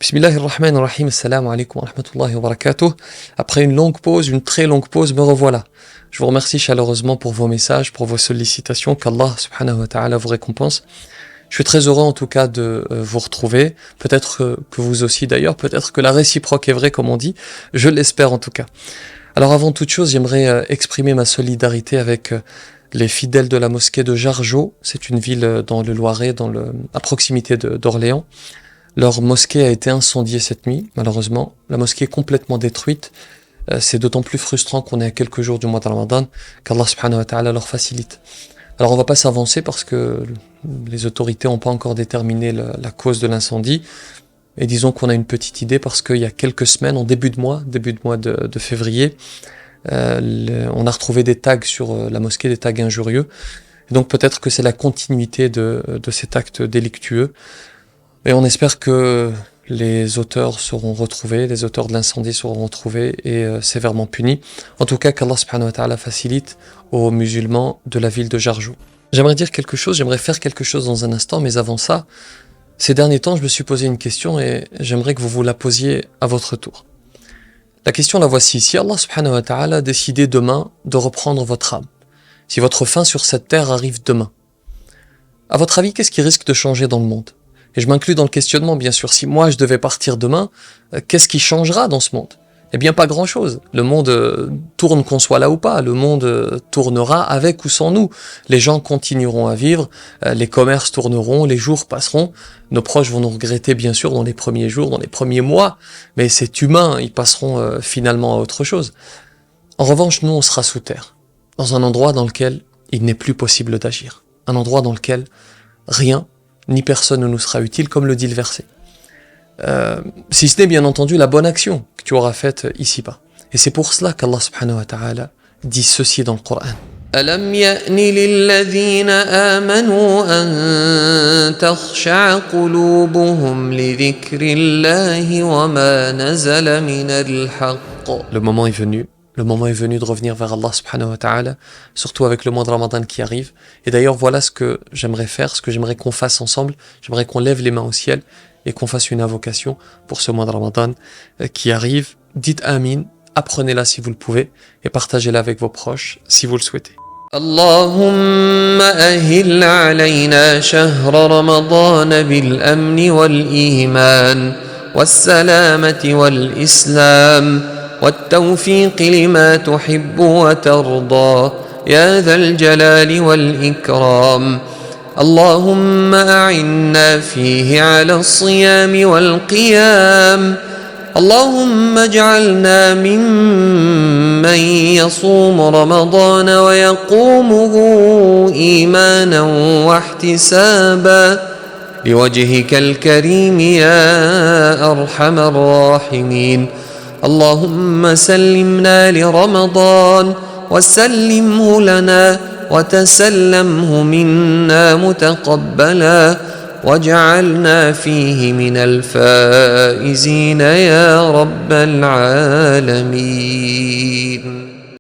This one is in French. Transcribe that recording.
Bismillahirrahmanirrahim, assalamu alaikum wa rahmatullahi wa barakatuh. Après une longue pause, une très longue pause, me revoilà. Je vous remercie chaleureusement pour vos messages, pour vos sollicitations, qu'Allah subhanahu wa ta'ala vous récompense. Je suis très heureux en tout cas de vous retrouver, peut-être que vous aussi d'ailleurs, peut-être que la réciproque est vraie comme on dit, je l'espère en tout cas. Alors avant toute chose, j'aimerais exprimer ma solidarité avec les fidèles de la mosquée de Jargeau, c'est une ville dans le Loiret, à proximité d'Orléans. Leur mosquée a été incendiée cette nuit, malheureusement. La mosquée est complètement détruite. C'est d'autant plus frustrant qu'on est à quelques jours du mois de Ramadan qu'Allah subhanahu wa ta'ala leur facilite. Alors on va pas s'avancer parce que les autorités n'ont pas encore déterminé la cause de l'incendie. Et disons qu'on a une petite idée parce qu'il y a quelques semaines, en début de mois de février, on a retrouvé des tags sur la mosquée, des tags injurieux. Et donc peut-être que c'est la continuité de cet acte délictueux. Et on espère que les auteurs seront retrouvés, les auteurs de l'incendie seront retrouvés et sévèrement punis. En tout cas, qu'Allah subhanahu wa ta'ala facilite aux musulmans de la ville de Jargeau. J'aimerais faire quelque chose dans un instant, mais avant ça, ces derniers temps, je me suis posé une question et j'aimerais que vous la posiez à votre tour. La question la voici. Si Allah subhanahu wa ta'ala a décidé demain de reprendre votre âme, si votre fin sur cette terre arrive demain, à votre avis, qu'est-ce qui risque de changer dans le monde ? Et je m'inclus dans le questionnement, bien sûr. Si moi je devais partir demain, qu'est-ce qui changera dans ce monde ? Eh bien, pas grand-chose. Le monde tourne qu'on soit là ou pas. Le monde tournera avec ou sans nous. Les gens continueront à vivre, les commerces tourneront, les jours passeront. Nos proches vont nous regretter, bien sûr, dans les premiers jours, dans les premiers mois. Mais c'est humain, ils passeront finalement à autre chose. En revanche, nous, on sera sous terre, dans un endroit dans lequel il n'est plus possible d'agir. Un endroit dans lequel rien ni personne ne nous sera utile, comme le dit le verset. Si ce n'est bien entendu la bonne action que tu auras faite ici-bas. Et c'est pour cela qu'Allah subhanahu wa ta'ala dit ceci dans le Coran. ألم يأن للذين آمنوا أن تخشع قلوبهم لذكر الله وما نزل من الحق. Le moment est venu de revenir vers Allah subhanahu wa ta'ala, surtout avec le mois de Ramadan qui arrive. Et d'ailleurs, voilà ce que j'aimerais faire, ce que j'aimerais qu'on fasse ensemble. J'aimerais qu'on lève les mains au ciel et qu'on fasse une invocation pour ce mois de Ramadan qui arrive. Dites Amin, apprenez-la si vous le pouvez et partagez-la avec vos proches si vous le souhaitez. اللهم أهل علينا شهر رمضان بالأمن والإيمان والسلامة والإسلام والتوفيق لما تحب وترضى يا ذا الجلال والإكرام. اللهم أعنا فيه على الصيام والقيام. اللهم اجعلنا ممن يصوم رمضان ويقومه إيمانا واحتسابا لوجهك الكريم يا أرحم الراحمين. اللهم سلمنا لرمضان وسلمه لنا وتسلمه منا متقبلا واجعلنا فيه من الفائزين يا رب العالمين.